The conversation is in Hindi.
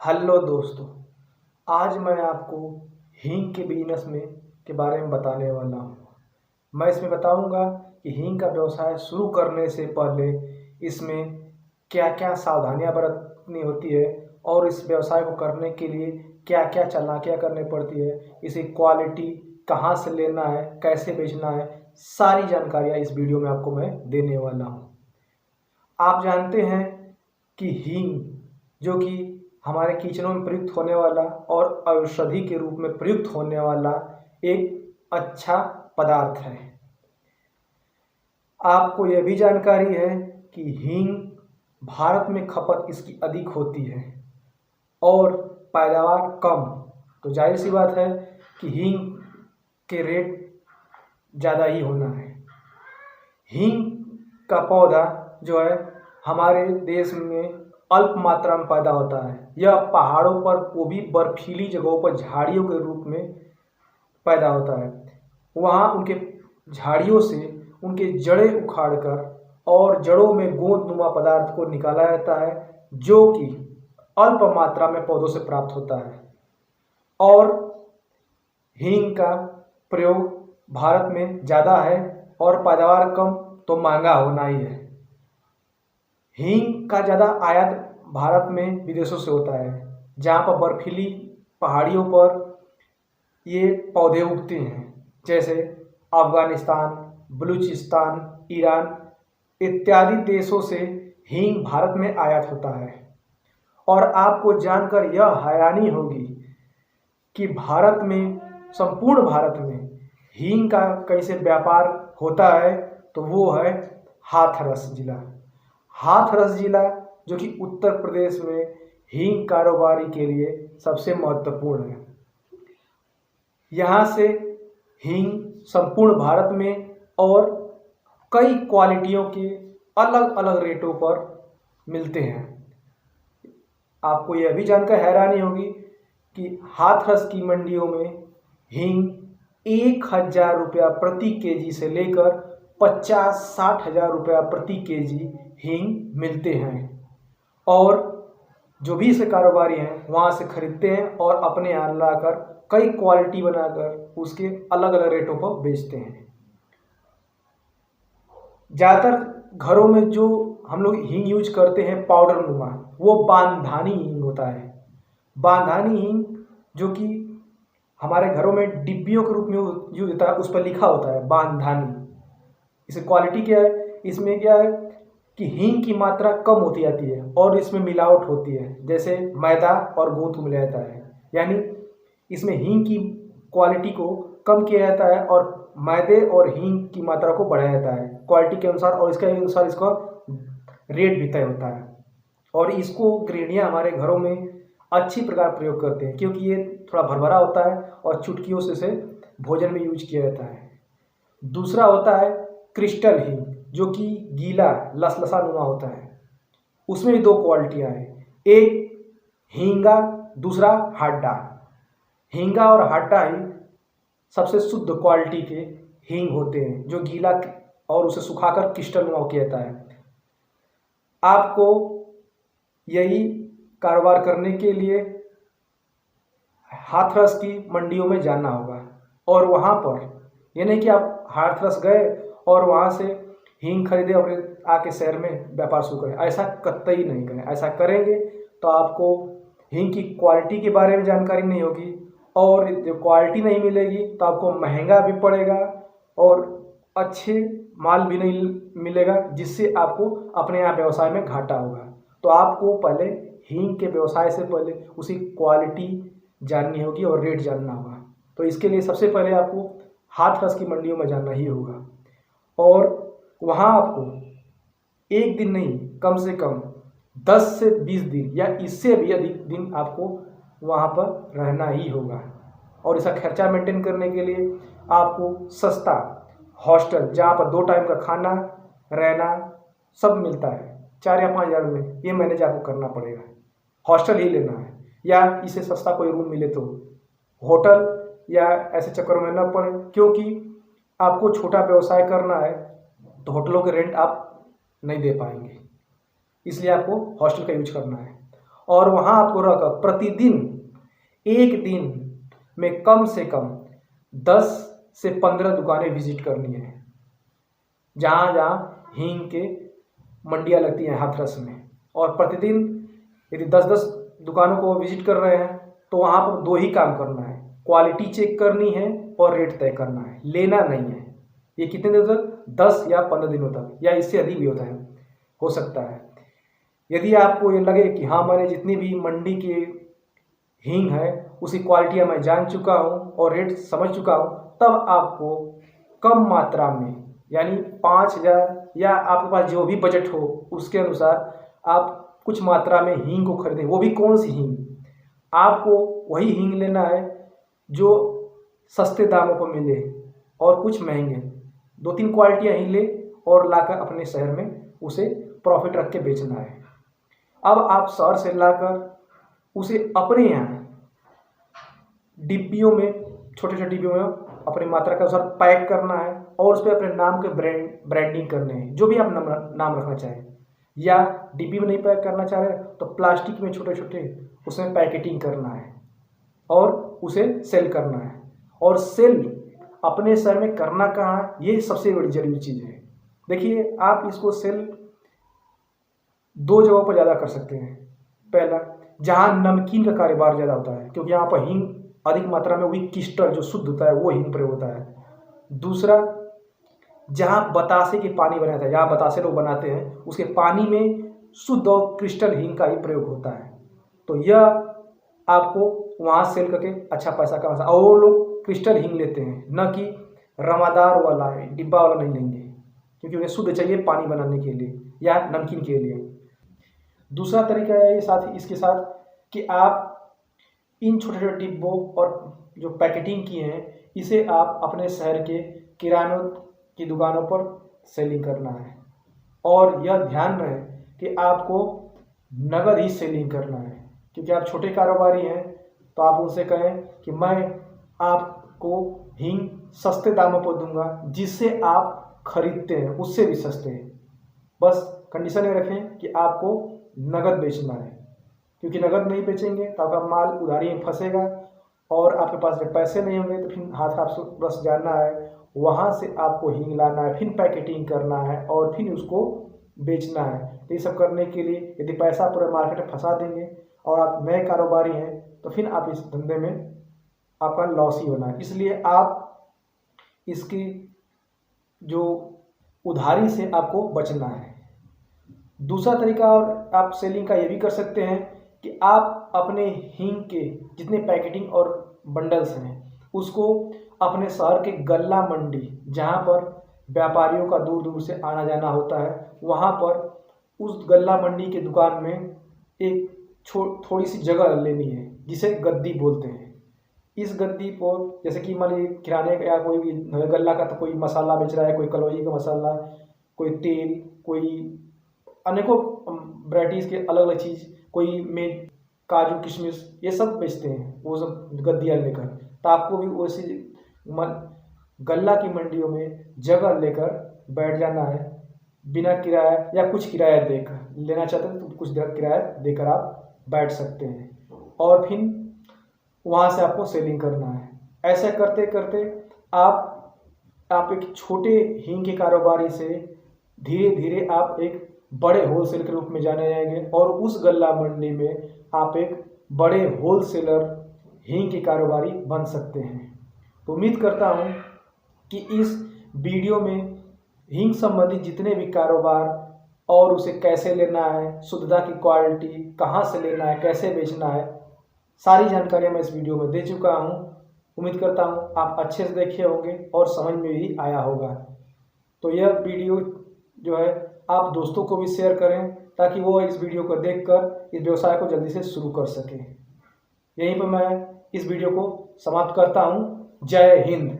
हेलो दोस्तों, आज मैं आपको हींग के बिजनेस में के बारे में बताने वाला हूँ। मैं इसमें बताऊंगा कि हींग का व्यवसाय शुरू करने से पहले इसमें क्या क्या सावधानियां बरतनी होती है और इस व्यवसाय को करने के लिए क्या क्या चालाकियां करनी पड़ती है, इसे क्वालिटी कहाँ से लेना है, कैसे बेचना है, सारी जानकारियाँ इस वीडियो में आपको मैं देने वाला हूँ। आप जानते हैं कि हींग जो कि हमारे किचनों में प्रयुक्त होने वाला और औषधि के रूप में प्रयुक्त होने वाला एक अच्छा पदार्थ है। आपको यह भी जानकारी है कि हींग भारत में खपत इसकी अधिक होती है और पैदावार कम, तो जाहिर सी बात है कि हींग के रेट ज़्यादा ही होना है। हींग का पौधा जो है हमारे देश में अल्प मात्रा में पैदा होता है। यह पहाड़ों पर, वो भी बर्फीली जगहों पर झाड़ियों के रूप में पैदा होता है। वहाँ उनके झाड़ियों से उनके जड़ें उखाड़कर और जड़ों में गोंदनुमा पदार्थ को निकाला जाता है, जो कि अल्प मात्रा में पौधों से प्राप्त होता है। और हींग का प्रयोग भारत में ज़्यादा है और पैदावार कम, तो महंगा होना ही है। हींग का ज़्यादा आयात भारत में विदेशों से होता है, जहाँ पर बर्फीली पहाड़ियों पर ये पौधे उगते हैं, जैसे अफगानिस्तान, बलूचिस्तान, ईरान इत्यादि देशों से हींग भारत में आयात होता है। और आपको जानकर यह हैरानी होगी कि भारत में, संपूर्ण भारत में हींग का कहीं से व्यापार होता है तो वो है हाथरस जिला। हाथरस जिला जो कि उत्तर प्रदेश में हींग कारोबारी के लिए सबसे महत्वपूर्ण है। यहाँ से हींग संपूर्ण भारत में और कई क्वालिटियों के अलग अलग रेटों पर मिलते हैं। आपको यह भी जानकर हैरानी होगी कि हाथरस की मंडियों में हींग 1,000 रुपया प्रति केजी से लेकर 50-60 हज़ार रुपया प्रति केजी हींग मिलते हैं। और जो भी इसे कारोबारी हैं वहाँ से खरीदते हैं और अपने यहाँ लाकर कई क्वालिटी बनाकर उसके अलग अलग रेटों पर बेचते हैं। ज़्यादातर घरों में जो हम लोग हींग यूज करते हैं पाउडर नुमा, वो बांधानी हींग होता है। बांधानी हींग जो कि हमारे घरों में डिब्बियों के रूप में यूज होता है, उस पर लिखा होता है बांधानी। इसे क्वालिटी क्या है, इसमें क्या है कि हींग की मात्रा कम होती जाती है और इसमें मिलावट होती है, जैसे मैदा और गोंद मिलाया जाता है। यानी इसमें हींग की क्वालिटी को कम किया जाता है और मैदे और हींग की मात्रा को बढ़ाया जाता है क्वालिटी के अनुसार, और इसके अनुसार इसका रेट भी तय होता है। और इसको गृहिणियाँ हमारे घरों में अच्छी प्रकार प्रयोग करते हैं, क्योंकि ये थोड़ा भरभरा होता है और चुटकियों से इसे भोजन में यूज किया जाता है। दूसरा होता है क्रिस्टल हींग, जो कि गीला लसलसा नुमा होता है। उसमें भी 2 क्वालिटियाँ हैं, एक हींगा, दूसरा हाड्डा। हींगा और हाड्डा ही सबसे शुद्ध क्वालिटी के हींग होते हैं, जो गीला और उसे सुखाकर क्रिस्टल नुमा किया जाता है। आपको यही कारोबार करने के लिए हाथरस की मंडियों में जाना होगा और वहाँ पर, ये नहीं कि आप हाथरस गए और वहाँ से हींग खरीदे और आके शहर में व्यापार शुरू करें, ऐसा कतई नहीं करें। ऐसा करेंगे तो आपको हींग की क्वालिटी के बारे में जानकारी नहीं होगी, और जो क्वालिटी नहीं मिलेगी तो आपको महंगा भी पड़ेगा और अच्छे माल भी नहीं मिलेगा, जिससे आपको अपने यहाँ व्यवसाय में घाटा होगा। तो आपको पहले हींग के व्यवसाय से पहले उसी क्वालिटी जाननी होगी और रेट जानना होगा। तो इसके लिए सबसे पहले आपको हाथरस की मंडियों में जाना ही होगा, और वहाँ आपको एक दिन नहीं, कम से कम 10 से 20 दिन या इससे भी अधिक दिन आपको वहाँ पर रहना ही होगा। और इसका खर्चा मेंटेन करने के लिए आपको सस्ता हॉस्टल, जहाँ पर 2 टाइम का खाना, रहना सब मिलता है, 4 या 5 हज़ार में ये मैनेज आपको करना पड़ेगा। हॉस्टल ही लेना है, या इससे सस्ता कोई रूम मिले तो होटल, या ऐसे चक्कर में न पड़े, क्योंकि आपको छोटा व्यवसाय करना है तो होटलों के रेंट आप नहीं दे पाएंगे, इसलिए आपको हॉस्टल का यूज करना है। और वहाँ आपको रहकर प्रतिदिन एक दिन में कम से कम 10 से 15 दुकानें विजिट करनी है, जहाँ जहाँ हींग के मंडियाँ लगती हैं हाथरस में। और प्रतिदिन यदि 10-10 दुकानों को विजिट कर रहे हैं तो वहाँ पर 2 ही काम करना है, क्वालिटी चेक करनी है और रेट तय करना है, लेना नहीं है। ये कितने दिनों तक? 10 या 15 दिनों तक, या इससे अधिक भी हो सकता है। यदि आपको ये लगे कि हाँ, मैंने जितनी भी मंडी की हींग है उसकी क्वालिटियाँ मैं जान चुका हूँ और रेट समझ चुका हूँ, तब आपको कम मात्रा में, यानी 5,000 या आपके पास जो भी बजट हो उसके अनुसार आप कुछ मात्रा में हींग को खरीदें। वो भी कौन सी हींग? आपको वही हींग लेना है जो सस्ते दामों पर मिले और कुछ महंगे। 2-3 क्वालिटियाँ हींग ले और लाकर अपने शहर में उसे प्रॉफिट रख के बेचना है। अब आप शहर से लाकर उसे अपने यहाँ डिब्बियों में, छोटे छोटे डिब्बियों में अपनी मात्रा के अनुसार पैक करना है और उस पर अपने नाम के ब्रांडिंग करने हैं, जो भी आप नाम रखना चाहें। या डिब्बी में नहीं पैक करना चाह रहे तो प्लास्टिक में छोटे छोटे उसमें पैकेटिंग करना है और उसे सेल करना है। और सेल अपने शहर में करना कहाँ है, ये सबसे बड़ी जरूरी चीज़ है। देखिए, आप इसको सेल 2 जगहों पर ज़्यादा कर सकते हैं। पहला, जहाँ नमकीन का कारोबार ज़्यादा होता है, क्योंकि यहाँ पर हींग अधिक मात्रा में, वही क्रिस्टल जो शुद्ध होता है वो हींग प्रयोग होता है। दूसरा, जहाँ बतासे के पानी बनाता है, जहाँ बतासे लोग बनाते हैं उसके पानी में शुद्ध और क्रिस्टल हींग का ही प्रयोग होता है। तो यह आपको वहाँ सेल करके अच्छा पैसा कमा सकते। और वो लोग क्रिस्टल हींग लेते हैं, न कि रमादार वाला डिब्बा वाला नहीं लेंगे, क्योंकि उन्हें शुद्ध चाहिए पानी बनाने के लिए या नमकीन के लिए। दूसरा तरीका है साथ ही इसके साथ कि आप इन छोटे छोटे डिब्बों और जो पैकेटिंग की हैं, इसे आप अपने शहर के किरानों की दुकानों पर सेलिंग करना है। और यह ध्यान रहे कि आपको नगद ही सेलिंग करना है, क्योंकि आप छोटे कारोबारी हैं तो आप उनसे कहें कि मैं आपको हींग सस्ते दामों पर दूंगा, जिससे आप खरीदते हैं उससे भी सस्ते हैं। बस कंडीशन ये रखें कि आपको नगद बेचना है, क्योंकि नगद नहीं बेचेंगे तो आपका माल उधारी में फंसेगा और आपके पास जब पैसे नहीं होंगे तो फिर हाथ आपसे बस जाना है, वहाँ से आपको हींग लाना है, फिर पैकेटिंग करना है और फिर उसको बेचना है। तो ये सब करने के लिए यदि पैसा पूरे मार्केट में फंसा देंगे और आप नए कारोबारी हैं तो फिर आप इस धंधे में आपका लॉस ही होना है। इसलिए आप इसकी जो उधारी से आपको बचना है। दूसरा तरीका और आप सेलिंग का ये भी कर सकते हैं कि आप अपने हींग के जितने पैकेटिंग और बंडल्स हैं उसको अपने शहर के गल्ला मंडी, जहाँ पर व्यापारियों का दूर दूर से आना जाना होता है, वहाँ पर उस गल्ला मंडी के दुकान में एक थोड़ी सी जगह लेनी है, जिसे गद्दी बोलते हैं। इस गद्दी पर जैसे कि मान लीजिए किराने का या कोई भी गल्ला का तो कोई मसाला बेच रहा है, कोई कलौजी का मसाला, कोई तेल, कोई अनेकों वैराइटीज़ के अलग अलग चीज़, कोई में काजू किशमिश, ये सब बेचते हैं वो सब गद्दियाँ लेकर। तो आपको भी वैसे गल्ला की मंडियों में जगह लेकर बैठ जाना है, बिना किराया या कुछ किराया देकर। लेना चाहते हैं तो कुछ किराया देकर आप बैठ सकते हैं और फिर वहाँ से आपको सेलिंग करना है। ऐसा करते करते आप एक छोटे हींग के कारोबारी से धीरे धीरे आप एक बड़े होलसेल के रूप में जाने जाएंगे और उस गल्ला मंडी में आप एक बड़े होलसेलर हींग के कारोबारी बन सकते हैं। तो उम्मीद करता हूँ कि इस वीडियो में हींग संबंधित जितने भी कारोबार और उसे कैसे लेना है, शुद्धता की क्वालिटी कहाँ से लेना है, कैसे बेचना है, सारी जानकारियाँ मैं इस वीडियो में दे चुका हूँ। उम्मीद करता हूँ आप अच्छे से देखे होंगे और समझ में भी आया होगा। तो यह वीडियो जो है आप दोस्तों को भी शेयर करें, ताकि वो इस वीडियो को देखकर इस व्यवसाय को जल्दी से शुरू कर सकें। यहीं पर मैं इस वीडियो को समाप्त करता हूँ। जय हिंद।